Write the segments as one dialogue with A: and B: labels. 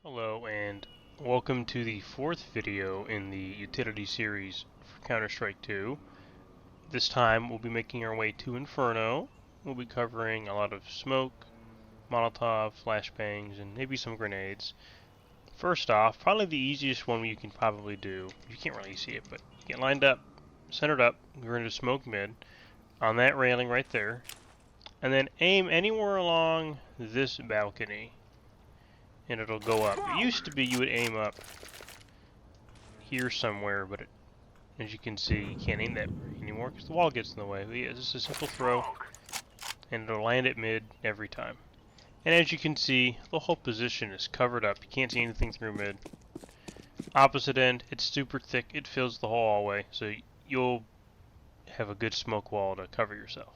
A: Hello and welcome to the fourth video in the utility series for Counter-Strike 2. This time we'll be making our way to Inferno. We'll be covering a lot of smoke, Molotov, flashbangs, and maybe some grenades. First off, probably the easiest one you can probably do. You can't really see it, but get lined up, centered up, we're into smoke mid, on that railing right there, and then aim anywhere along this balcony. And it'll go up. It used to be you would aim up here somewhere, but as you can see, you can't aim that anymore because the wall gets in the way. But yeah, it's just a simple throw, and it'll land at mid every time. And as you can see, the whole position is covered up. You can't see anything through mid. Opposite end, it's super thick. It fills the whole hallway, so you'll have a good smoke wall to cover yourself.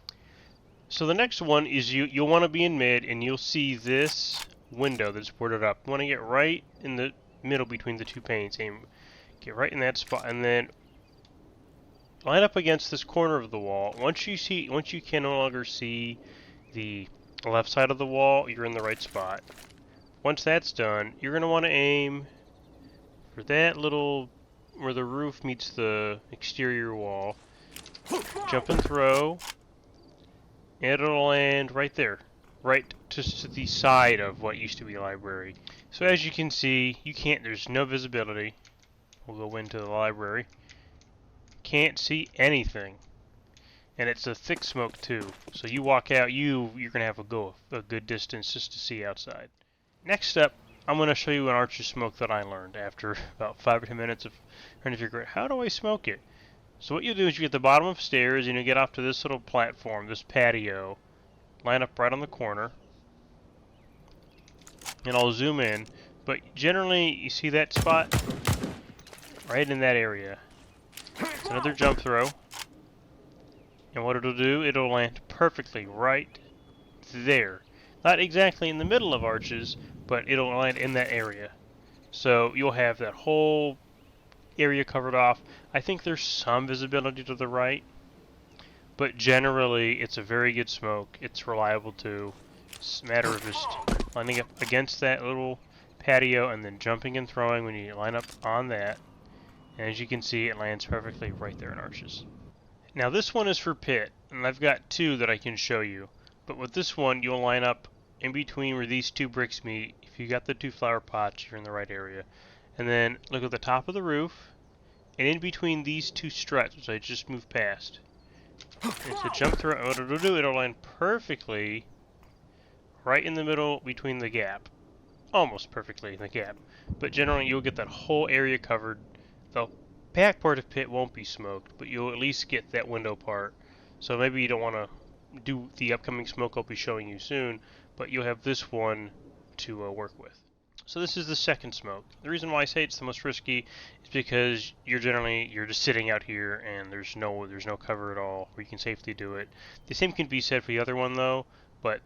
A: So the next one is you'll want to be in mid, and you'll see this window that's boarded up. You want to get right in the middle between the two panes. Get right in that spot, and then line up against this corner of the wall. Once you can no longer see the left side of the wall, you're in the right spot. Once that's done, you're going to want to aim for that little where the roof meets the exterior wall. Jump and throw, and it'll land right there. Right to the side of what used to be a library. So as you can see, there's no visibility. We'll go into the library. Can't see anything. And it's a thick smoke too. So you walk out, you're gonna have to go a good distance just to see outside. Next up, I'm gonna show you an archer smoke that I learned after about 5 or 10 minutes of trying to figure out how do I smoke it. So what you do is you get the bottom of stairs and you get off to this little platform, this patio. Line up right on the corner, and I'll zoom in, but generally you see that spot right in that area. It's another jump throw, and what it'll do, it'll land perfectly right there. Not exactly in the middle of arches, but it'll land in that area. So you'll have that whole area covered off. I think there's some visibility to the right, but generally, it's a very good smoke. It's reliable too. It's a matter of just lining up against that little patio and then jumping and throwing when you line up on that. And as you can see, it lands perfectly right there in arches. Now this one is for pit, and I've got two that I can show you. But with this one, you'll line up in between where these two bricks meet. If you got the two flower pots, you're in the right area. And then look at the top of the roof, and in between these two struts, which I just moved past. It's a jump throw. What it'll do, it'll land perfectly right in the middle between the gap. Almost perfectly in the gap. But generally, you'll get that whole area covered. The back part of pit won't be smoked, but you'll at least get that window part. So maybe you don't want to do the upcoming smoke I'll be showing you soon, but you'll have this one to work with. So this is the second smoke. The reason why I say it's the most risky is because you're just sitting out here and there's no cover at all where you can safely do it. The same can be said for the other one though, but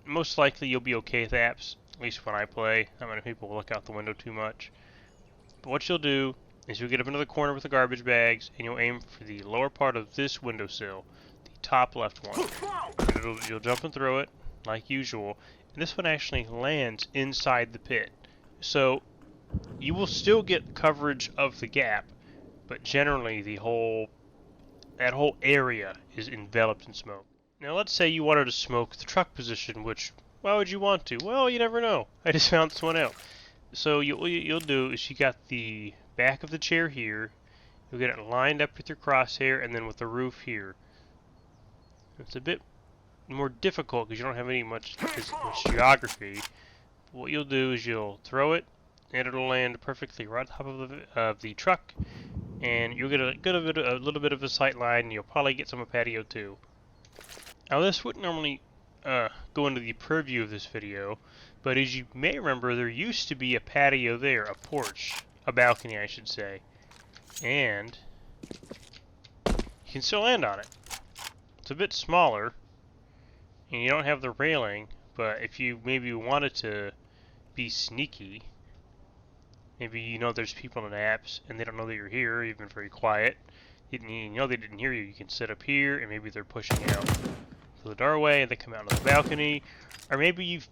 A: most likely you'll be okay with apps, at least when I play. Not many people will look out the window too much. But what you'll do is you'll get up into the corner with the garbage bags and you'll aim for the lower part of this windowsill, the top left one. And you'll jump and throw it like usual. And this one actually lands inside the pit. So you will still get coverage of the gap, but generally that whole area is enveloped in smoke. Now let's say you wanted to smoke the truck position, which, why would you want to? Well, you never know. I just found this one out. So what you'll do is you got the back of the chair here, you'll get it lined up with your crosshair and then with the roof here. It's a bit more difficult because you don't have much geography. But what you'll do is you'll throw it and it'll land perfectly right on top of the truck, and you'll get a little bit of a sight line, and you'll probably get some of patio too. Now this wouldn't normally go into the purview of this video, but as you may remember, there used to be a patio there, a porch, a balcony I should say, and you can still land on it. It's a bit smaller and you don't have the railing, but if you maybe wanted to be sneaky, maybe you know there's people in apps and they don't know that you're here, you've been very quiet, you know they didn't hear you, you can sit up here and maybe they're pushing out through the doorway and they come out on the balcony, or maybe you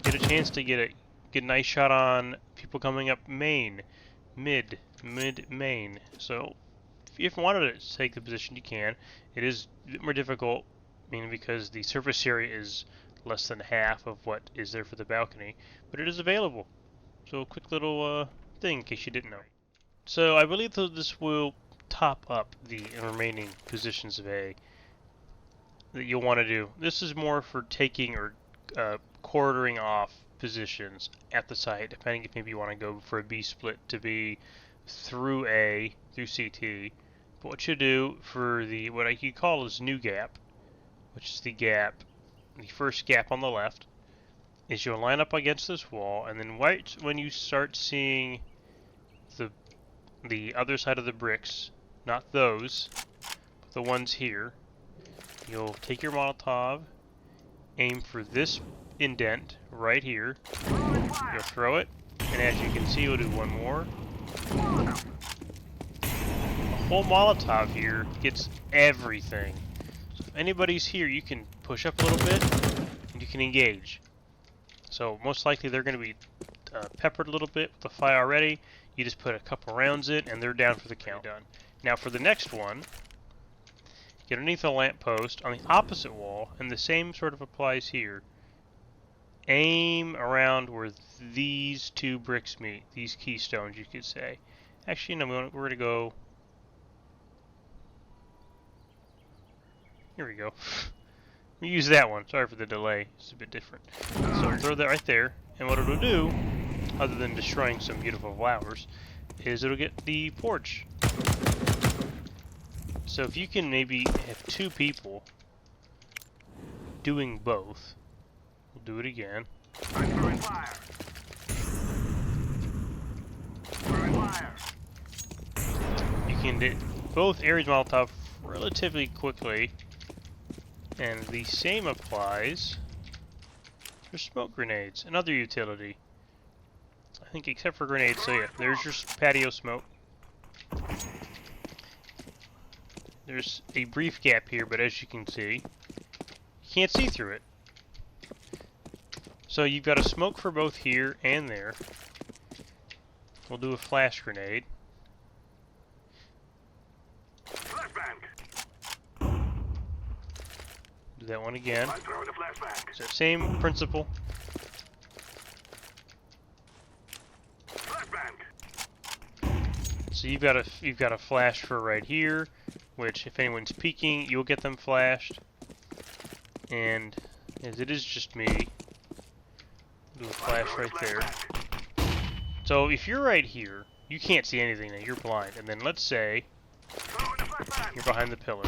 A: get a chance to get get a nice shot on people coming up main, mid, main. So if you wanted to take the position, you can. It is a bit more difficult, mainly because the surface area is less than half of what is there for the balcony, but it is available. So a quick little thing in case you didn't know. So I believe that this will top up the remaining positions of A that you'll want to do. This is more for taking or quartering off positions at the site, depending if maybe you want to go for a B split to B through A, through CT. But what you do for the what I could call is new gap, which is the gap, the first gap on the left, is you'll line up against this wall, and then right when you start seeing the other side of the bricks, not those, but the ones here, you'll take your Molotov, aim for this indent right here, you'll throw it, and as you can see, you'll do one more. A whole Molotov here gets everything. So if anybody's here, you can push up a little bit, and you can engage. So most likely they're going to be peppered a little bit with the fire already. You just put a couple rounds in, and they're down for the count. Done. Now for the next one, get underneath a lamppost on the opposite wall, and the same sort of applies here. Aim around where these two bricks meet, these keystones, you could say. Actually, no, we're going to go. Here we go. We use that one. Sorry for the delay. It's a bit different. So throw that right there, and what it'll do, other than destroying some beautiful flowers, is it'll get the porch. So if you can maybe have two people doing both, we'll do it again.
B: I'm throwing fire. Throwing fire.
A: You can do both areas Molotov relatively quickly, and the same applies for smoke grenades, another utility. I think except for grenades, so yeah, there's your patio smoke. There's a brief gap here, but as you can see, you can't see through it. So you've got a smoke for both here and there. We'll do a flash grenade.
B: Flashbang.
A: Do that one again.
B: I'm throwing a flashbang.
A: So same principle. So you've got a flash for right here, which if anyone's peeking, you'll get them flashed. And as it is just me, do a flash right there. So if you're right here, you can't see anything now, you're blind. And then let's say you're behind the pillar.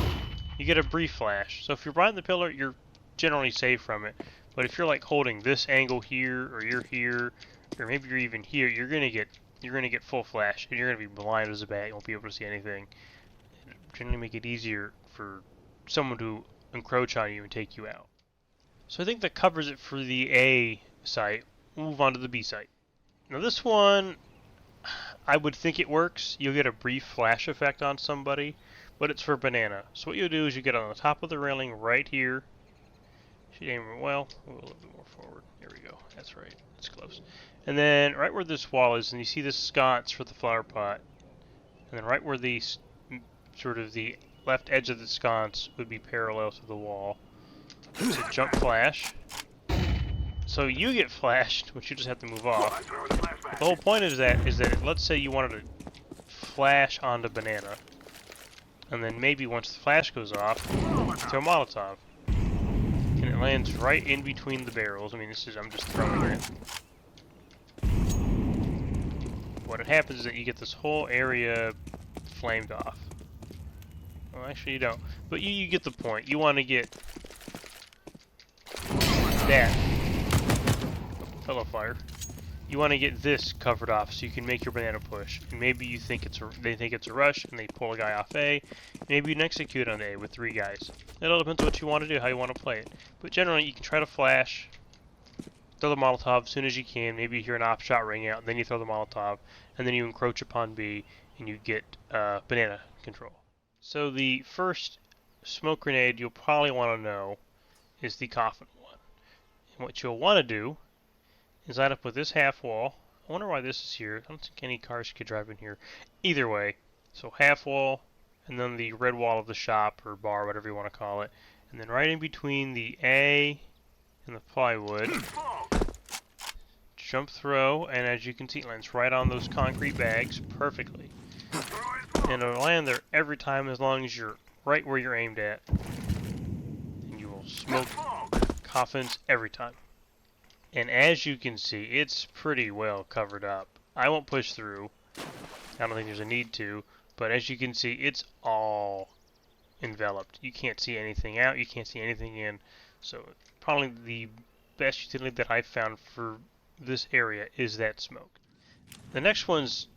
A: You get a brief flash. So if you're behind the pillar, you're generally safe from it. But if you're like holding this angle here, or you're here, or maybe you're even here, you're gonna get full flash, and you're gonna be blind as a bat. You won't be able to see anything. It'll generally make it easier for someone to encroach on you and take you out. So I think that covers it for the A site. We'll move on to the B site. Now this one, I would think it works. You'll get a brief flash effect on somebody, but it's for banana. So what you'll do is you get on the top of the railing right here. Should aim well. We'll a little bit more forward. Here we go. That's right. It's close. And then right where this wall is, and you see this sconce for the flower pot, and then right where the sort of the left edge of the sconce would be parallel to the wall. It's a jump flash. So you get flashed, which you just have to move off. The whole point is that let's say you wanted to flash onto banana, and then maybe once the flash goes off, throw a Molotov, and it lands right in between the barrels. I mean, I'm just throwing it. What happens is that you get this whole area flamed off. Well, actually you don't, but you get the point. You want to get that fellow fire. You want to get this covered off so you can make your banana push. And maybe you think they think it's a rush and they pull a guy off A. Maybe you can execute on A with 3 guys. It all depends on what you want to do, how you want to play it. But generally, you can try to flash, throw the Molotov as soon as you can. Maybe you hear an op shot ring out, and then you throw the Molotov, and then you encroach upon B, and you get banana control. So the first smoke grenade you'll probably want to know is the coffin one. And what you'll want to do is lined up with this half wall. I wonder why this is here. I don't think any cars could drive in here. Either way, so half wall, and then the red wall of the shop or bar, whatever you want to call it. And then right in between the A and the plywood, jump throw, and as you can see, it lands right on those concrete bags perfectly. And it'll land there every time as long as you're right where you're aimed at. And you will smoke coffins every time. And as you can see, it's pretty well covered up. I won't push through. I don't think there's a need to. But as you can see, it's all enveloped. You can't see anything out. You can't see anything in. So probably the best utility that I've found for this area is that smoke. The next one's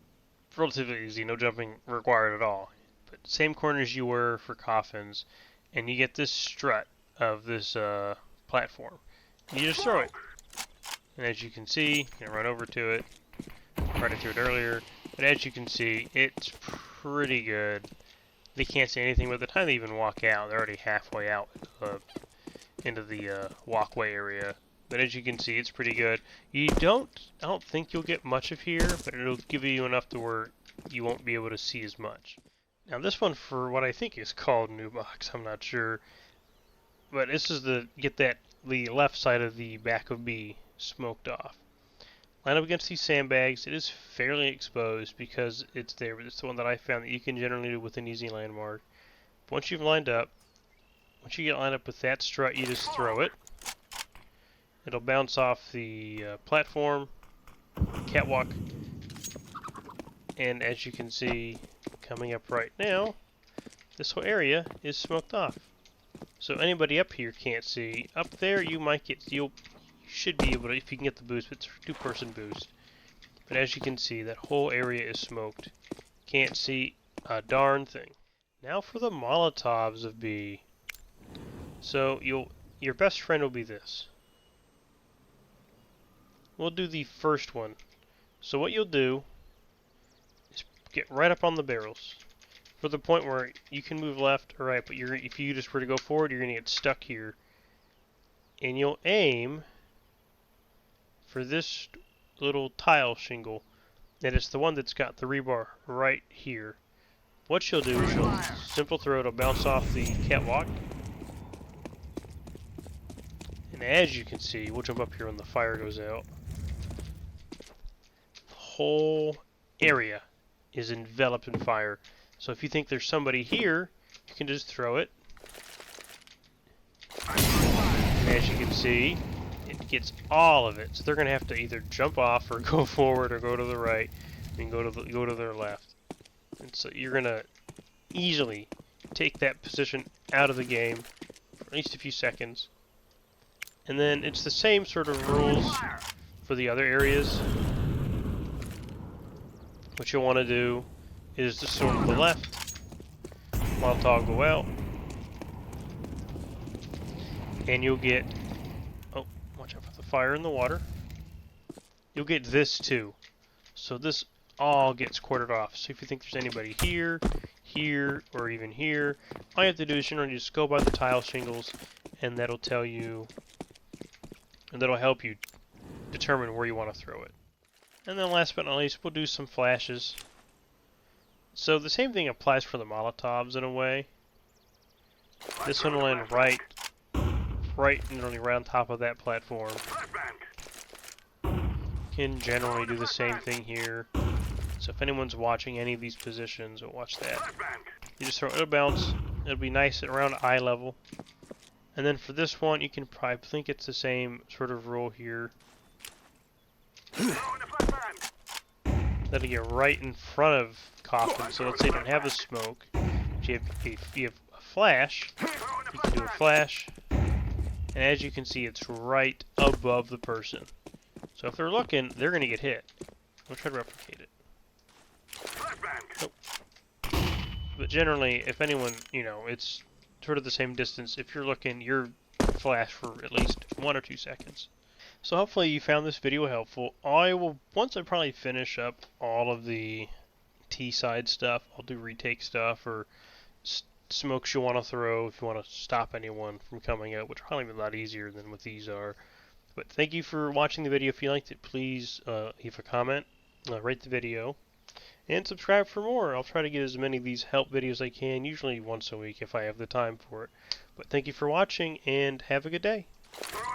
A: relatively easy. No jumping required at all. But same corners you were for coffins. And you get this strut of this platform. You just throw it. And as you can see, you can run over to it. Right into it earlier. But as you can see, it's pretty good. They can't see anything by the time they even walk out. They're already halfway out into the walkway area. But as you can see, it's pretty good. I don't think you'll get much of here, but it'll give you enough to where you won't be able to see as much. Now this one, for what I think is called New Box, I'm not sure. But this is the left side of the back of B smoked off. Line up against these sandbags. It is fairly exposed because it's there, but it's the one that I found that you can generally do with an easy landmark. Once you've lined up, once you get lined up with that strut, you just throw it. It'll bounce off the platform, catwalk, and as you can see, coming up right now, this whole area is smoked off. So anybody up here can't see. Up there, you should be able to, if you can get the boost, but it's a two-person boost. But as you can see, that whole area is smoked. Can't see a darn thing. Now for the Molotovs of B. So your best friend will be this. We'll do the first one. So what you'll do is get right up on the barrels for the point where you can move left or right, but if you just were to go forward, you're going to get stuck here. And you'll aim for this little tile shingle, and it's the one that's got the rebar right here. What you'll do is you'll simple throw, it'll bounce off the catwalk. And as you can see, we'll jump up here when the fire goes out. The whole area is enveloped in fire. So if you think there's somebody here, you can just throw it. And as you can see, it gets all of it. So they're going to have to either jump off or go forward or go to the right and go to their left. And so you're going to easily take that position out of the game for at least a few seconds. And then it's the same sort of rules for the other areas. What you'll want to do is just sort of the left, Molotov go out, and you'll get, oh, watch out for the fire in the water. You'll get this too. So this all gets quartered off. So if you think there's anybody here, here, or even here, all you have to do is generally just go by the tile shingles, and that'll tell you, and that'll help you determine where you want to throw it. And then last but not least, we'll do some flashes. So the same thing applies for the Molotovs in a way. This one will land right nearly right on top of that platform. Can generally do the same thing here. So if anyone's watching any of these positions, watch that. You just throw it, it'll bounce. It'll be nice at around eye level. And then for this one, you can probably think it's the same sort of rule here. That'll get right in front of coffin. So let's say you don't have a smoke. If you have a flash, you can do a flash. And as you can see, it's right above the person. So if they're looking, they're going to get hit. I'll try to replicate it. Nope. But generally, if anyone, it's sort of the same distance. If you're looking, you're flash for at least 1 or 2 seconds. So hopefully you found this video helpful. Once I probably finish up all of the T-side stuff, I'll do retake stuff or smokes you want to throw if you want to stop anyone from coming out, which probably be a lot easier than what these are. But thank you for watching the video. If you liked it, please leave a comment, rate the video, and subscribe for more. I'll try to get as many of these help videos as I can, usually once a week if I have the time for it. But thank you for watching, and have a good day.
B: Throwing